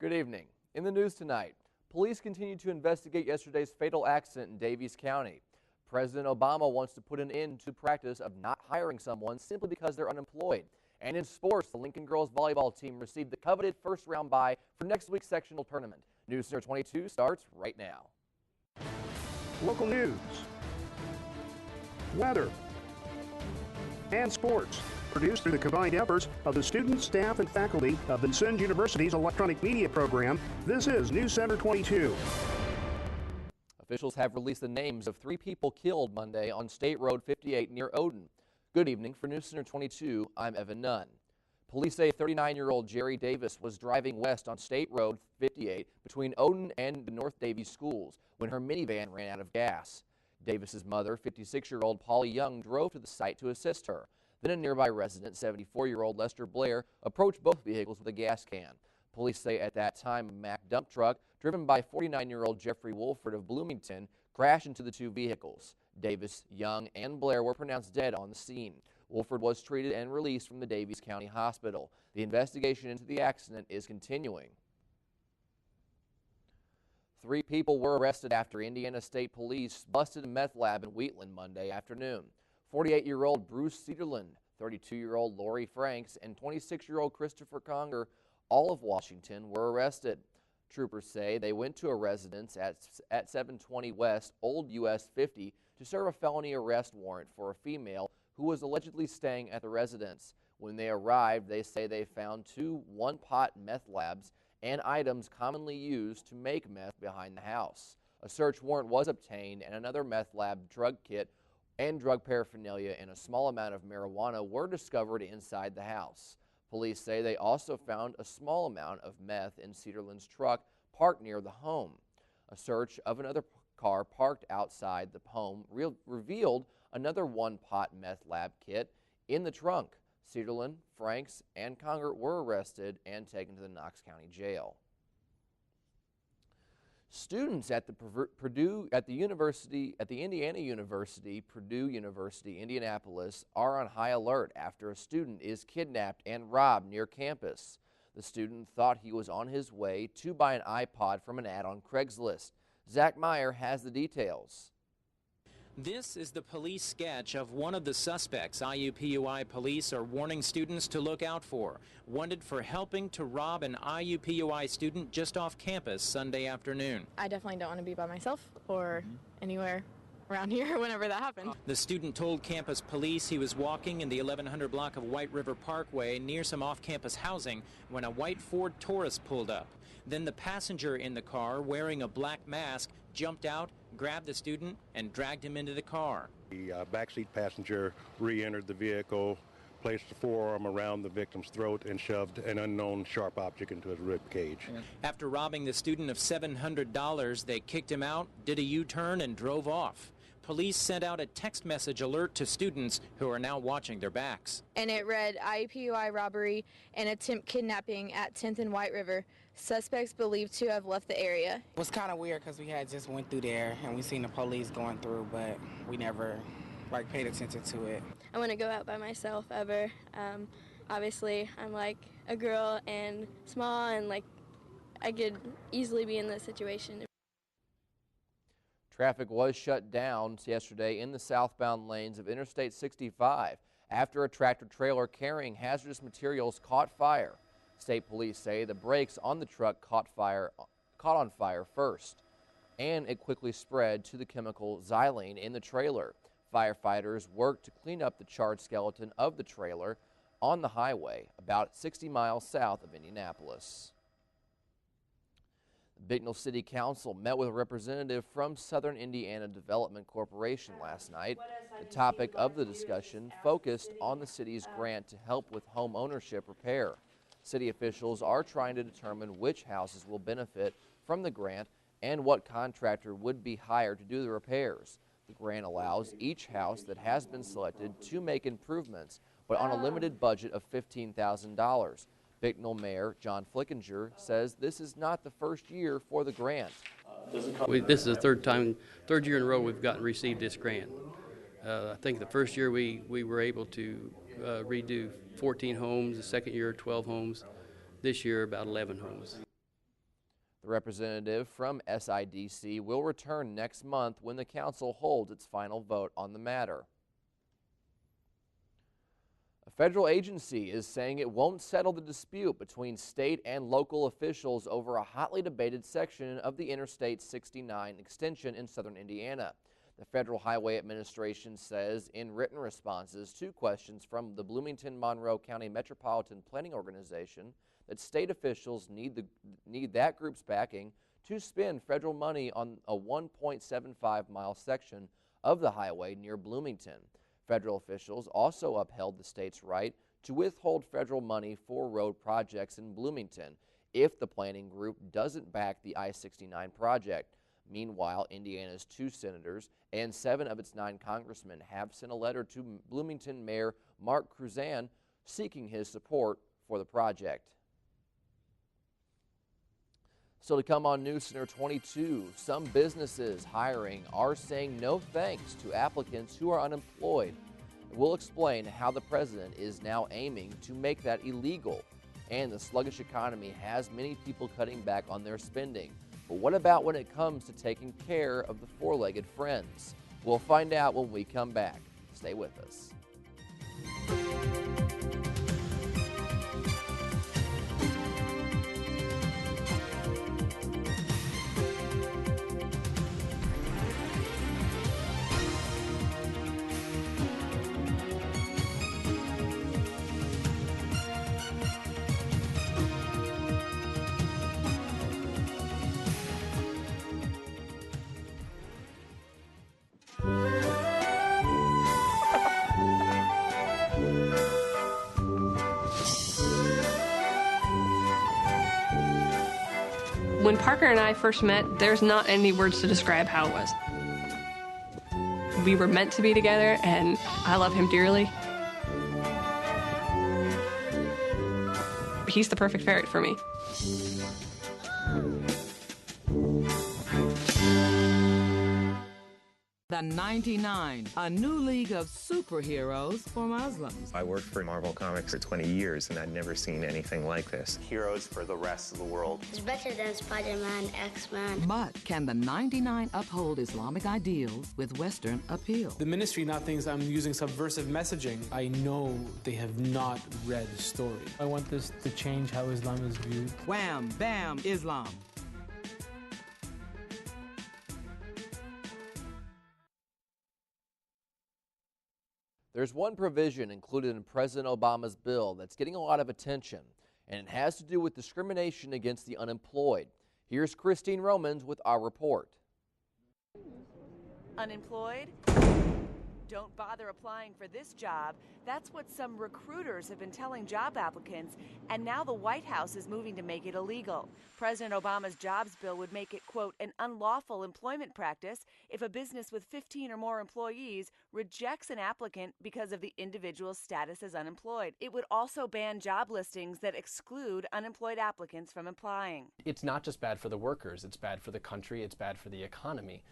Good evening. In the news tonight, police continue to investigate yesterday's fatal accident in Daviess County. President Obama wants to put an end to the practice of not hiring someone simply because they're unemployed. And in sports, the Lincoln girls volleyball team received the coveted first-round bye for next week's sectional tournament. News Center 22 starts right now. Local news, weather, and sports. Produced through the combined efforts of the students, staff, and faculty of Vincennes University's electronic media program, this is News Center 22. Officials have released the names of 3 people killed Monday on State Road 58 near Odin. Good evening. For News Center 22, I'm Evan Nunn. Police say 39-year-old Jerry Davis was driving west on State Road 58 between Odin and the North Daviess schools when her minivan ran out of gas. Davis's mother, 56-year-old Polly Young, drove to the site to assist her. Then a nearby resident, 74-year-old Lester Blair, approached both vehicles with a gas can. Police say at that time a Mack dump truck driven by 49-year-old Jeffrey Wolford of Bloomington crashed into the 2 vehicles. Davis, Young, and Blair were pronounced dead on the scene. Wolford was treated and released from the Daviess County Hospital. The investigation into the accident is continuing. 3 people were arrested after Indiana State Police busted a meth lab in Wheatland Monday afternoon. 48-year-old Bruce Cederland, 32-year-old Lori Franks, and 26-year-old Christopher Conger, all of Washington, were arrested. Troopers say they went to a residence at 720 West Old US 50 to serve a felony arrest warrant for a female who was allegedly staying at the residence. When they arrived, they say they found 2 one-pot meth labs and items commonly used to make meth behind the house. A search warrant was obtained and another meth lab drug kit and drug paraphernalia and a small amount of marijuana were discovered inside the house. Police say they also found a small amount of meth in Cederland's truck parked near the home. A search of another car parked outside the home revealed another one-pot meth lab kit in the trunk. Cederland, Franks, and Conger were arrested and taken to the Knox County Jail. Students at the Indiana University, Purdue University, Indianapolis are on high alert after a student is kidnapped and robbed near campus. The student thought he was on his way to buy an iPod from an ad on Craigslist. Zach Meyer has the details. This is the police sketch of one of the suspects IUPUI police are warning students to look out for, wanted for helping to rob an IUPUI student just off campus Sunday afternoon. I definitely don't want to be by myself or anywhere around here whenever that happened. The student told campus police he was walking in the 1100 block of White River Parkway near some off-campus housing when a white Ford Taurus pulled up. Then the passenger in the car, wearing a black mask, jumped out, grabbed the student, and dragged him into the car. The backseat passenger re-entered the vehicle, placed the forearm around the victim's throat, and shoved an unknown sharp object into his rib cage. After robbing the student of $700, they kicked him out, did a U-turn, and drove off. Police sent out a text message alert to students who are now watching their backs. And it read, IUPUI robbery and attempt kidnapping at 10th and White River. Suspects believed to have left the area. It was kind of weird because we had just went through there and we seen the police going through, but we never paid attention to it. I wouldn't go out by myself ever. Obviously, I'm a girl and small, and I could easily be in this situation. Traffic was shut down yesterday in the southbound lanes of Interstate 65 after a tractor-trailer carrying hazardous materials caught fire. State police say the brakes on the truck caught on fire first, and it quickly spread to the chemical xylene in the trailer. Firefighters worked to clean up the charred skeleton of the trailer on the highway about 60 miles south of Indianapolis. The Bicknell City Council met with a representative from Southern Indiana Development Corporation last night. The topic of the discussion focused on the city's grant to help with home ownership repair. City officials are trying to determine which houses will benefit from the grant and what contractor would be hired to do the repairs. The grant allows each house that has been selected to make improvements, but on a limited budget of $15,000. Bicknell Mayor John Flickinger says this is not the first year for the grant. This is the third year in a row we've received this grant. I think the first year we were able to redo 14 homes, the second year 12 homes, this year about 11 homes. The representative from SIDC will return next month when the council holds its final vote on the matter. A federal agency is saying it won't settle the dispute between state and local officials over a hotly debated section of the Interstate 69 extension in southern Indiana. The Federal Highway Administration says in written responses to questions from the Bloomington-Monroe County Metropolitan Planning Organization that state officials need that group's backing to spend federal money on a 1.75-mile section of the highway near Bloomington. Federal officials also upheld the state's right to withhold federal money for road projects in Bloomington if the planning group doesn't back the I-69 project. Meanwhile, Indiana's 2 senators and 7 of its 9 congressmen have sent a letter to Bloomington Mayor Mark Cruzan seeking his support for the project. Still to come on News Center 22, some businesses hiring are saying no thanks to applicants who are unemployed. We'll explain how the president is now aiming to make that illegal. And the sluggish economy has many people cutting back on their spending. But what about when it comes to taking care of the four-legged friends? We'll find out when we come back. Stay with us. When Parker and I first met, there's not any words to describe how it was. We were meant to be together, and I love him dearly. He's the perfect ferret for me. The 99, a new league of superheroes for Muslims. I worked for Marvel Comics for 20 years, and I'd never seen anything like this. Heroes for the rest of the world. It's better than Spider-Man, X-Men. But can the 99 uphold Islamic ideals with Western appeal? The ministry now thinks I'm using subversive messaging. I know they have not read the story. I want this to change how Islam is viewed. Wham, bam, Islam. There's one provision included in President Obama's bill that's getting a lot of attention, and it has to do with discrimination against the unemployed. Here's Christine Romans with our report. Unemployed? Don't bother applying for this job. That's what some recruiters have been telling job applicants, and now the White House is moving to make it illegal. President Obama's jobs bill would make it, quote, an unlawful employment practice if a business with 15 or more employees rejects an applicant because of the individual's status as unemployed. It would also ban job listings that exclude unemployed applicants from applying. It's not just bad for the workers, it's bad for the country, it's bad for the economy.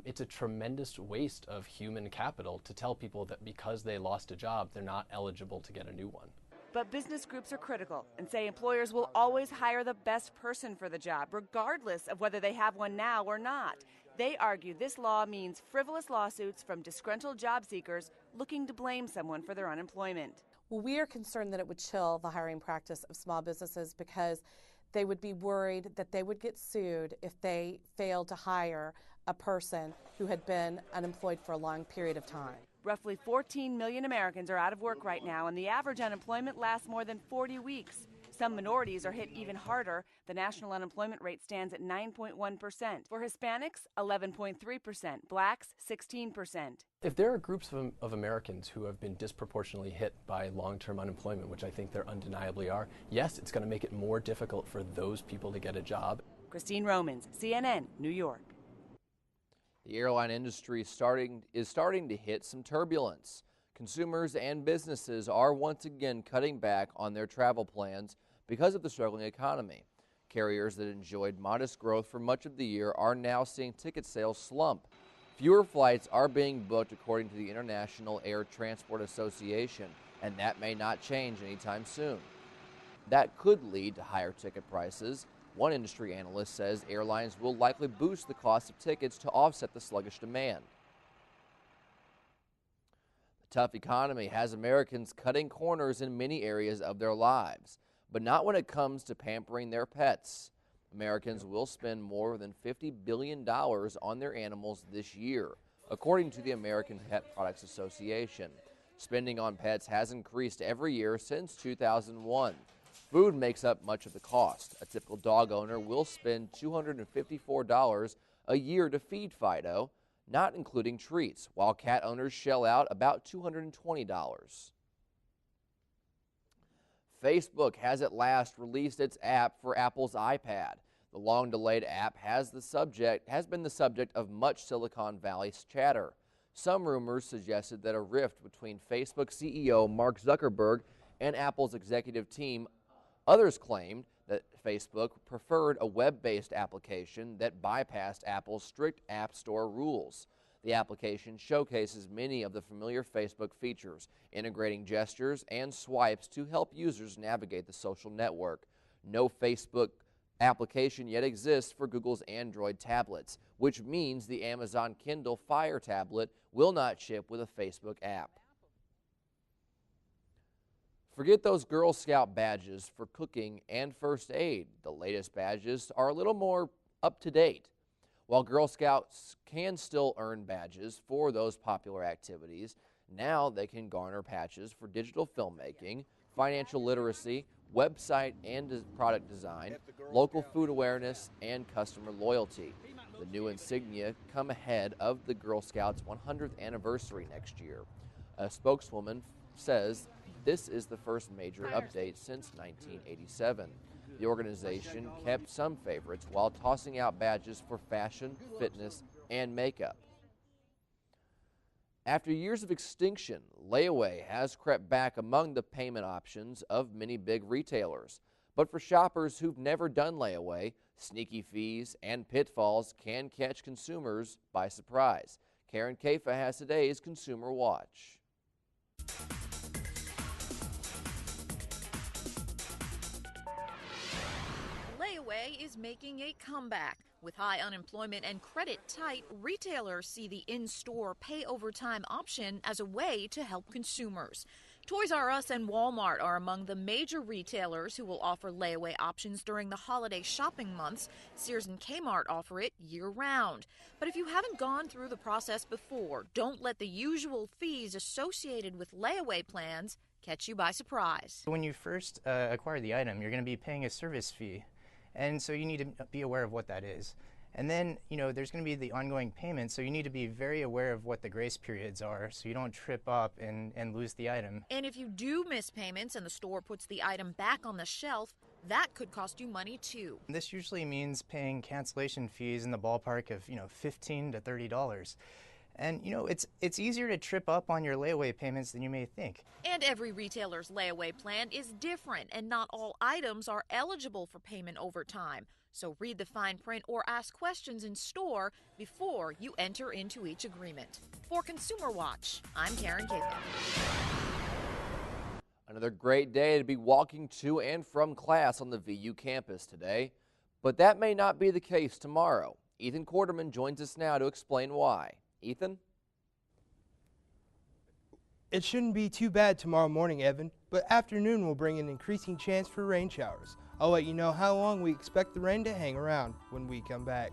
It's a tremendous waste of human capital to tell people that because they lost a job, they're not eligible to get a new one. But business groups are critical and say employers will always hire the best person for the job, regardless of whether they have one now or not. They argue this law means frivolous lawsuits from disgruntled job seekers looking to blame someone for their unemployment. Well, we are concerned that it would chill the hiring practice of small businesses because they would be worried that they would get sued if they failed to hire a person who had been unemployed for a long period of time. Roughly 14 million Americans are out of work right now, and the average unemployment lasts more than 40 weeks. Some minorities are hit even harder. The national unemployment rate stands at 9.1%. For Hispanics, 11.3%. Blacks, 16%. If there are groups of Americans who have been disproportionately hit by long-term unemployment, which I think there undeniably are, yes, it's going to make it more difficult for those people to get a job. Christine Romans, CNN, New York. The airline industry is starting to hit some turbulence. Consumers and businesses are once again cutting back on their travel plans because of the struggling economy. Carriers that enjoyed modest growth for much of the year are now seeing ticket sales slump. Fewer flights are being booked according to the International Air Transport Association, and that may not change anytime soon. That could lead to higher ticket prices. One industry analyst says airlines will likely boost the cost of tickets to offset the sluggish demand. The tough economy has Americans cutting corners in many areas of their lives, but not when it comes to pampering their pets. Americans will spend more than $50 billion on their animals this year, according to the American Pet Products Association. Spending on pets has increased every year since 2001. Food makes up much of the cost. A typical dog owner will spend $254 a year to feed Fido, not including treats, while cat owners shell out about $220. Facebook has at last released its app for Apple's iPad. The long-delayed app has been the subject of much Silicon Valley chatter. Some rumors suggested that a rift between Facebook CEO Mark Zuckerberg and Apple's executive team. Others claimed that Facebook preferred a web-based application that bypassed Apple's strict App Store rules. The application showcases many of the familiar Facebook features, integrating gestures and swipes to help users navigate the social network. No Facebook application yet exists for Google's Android tablets, which means the Amazon Kindle Fire tablet will not ship with a Facebook app. Forget those Girl Scout badges for cooking and first aid. The latest badges are a little more up to date. While Girl Scouts can still earn badges for those popular activities, now they can garner patches for digital filmmaking, financial literacy, website and product design, local food awareness, and customer loyalty. The new insignia come ahead of the Girl Scouts' 100th anniversary next year. A spokeswoman says this is the first major update since 1987. The organization kept some favorites while tossing out badges for fashion, fitness, and makeup. After years of extinction, layaway has crept back among the payment options of many big retailers. But for shoppers who've never done layaway, sneaky fees and pitfalls can catch consumers by surprise. Karen Kafa has today's Consumer Watch. Layaway is making a comeback. With high unemployment and credit tight, retailers see the in-store pay over time option as a way to help consumers. Toys R Us and Walmart are among the major retailers who will offer layaway options during the holiday shopping months. Sears and Kmart offer it year-round. But if you haven't gone through the process before, don't let the usual fees associated with layaway plans catch you by surprise. When you first acquire the item, you're going to be paying a service fee. And so you need to be aware of what that is. And then, there's going to be the ongoing payment, so you need to be very aware of what the grace periods are so you don't trip up and lose the item. And if you do miss payments and the store puts the item back on the shelf, that could cost you money too. This usually means paying cancellation fees in the ballpark of, $15 to $30. And, it's easier to trip up on your layaway payments than you may think. And every retailer's layaway plan is different, and not all items are eligible for payment over time. So read the fine print or ask questions in store before you enter into each agreement. For Consumer Watch, I'm Karen Kafa. Another great day to be walking to and from class on the VU campus today. But that may not be the case tomorrow. Ethan Quarterman joins us now to explain why. Ethan? It shouldn't be too bad tomorrow morning, Evan, but afternoon will bring an increasing chance for rain showers. I'll let you know how long we expect the rain to hang around when we come back.